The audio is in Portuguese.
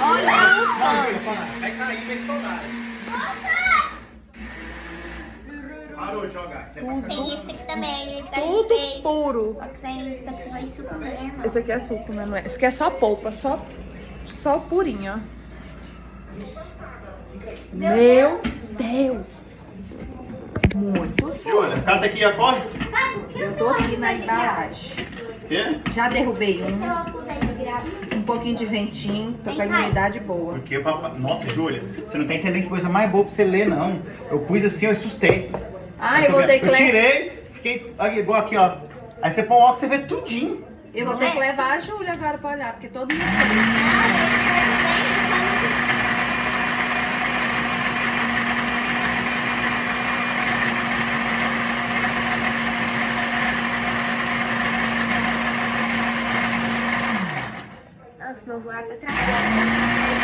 Olha o tanto. Vai cair, vai estourar. Parou de jogar. Tem esse aqui também. Ele tá Tudo feio. puro. Só que você vai suco mesmo. Esse aqui é suco, né? Não é? Esse aqui é só polpa, só purinho, ó. Meu Deus! Muito suco. Júlia, cata aqui, ó, corre. Eu tô aqui na embalagem. Quê? Já derrubei Esse é o óculos aí de grave. um pouquinho de ventinho, tô com a imunidade boa. Porque, papai... Nossa, Júlia, você não tá entendendo que coisa mais boa pra você ler, não. Eu pus assim, eu assustei. Ah, eu vou ter que Eu levar. tirei, fiquei igual aqui, ó. Aí você põe o óculos, você vê tudinho. Eu vou ter que levar a Júlia agora pra olhar, porque todo mundo. Nossa, meu voar tá travado.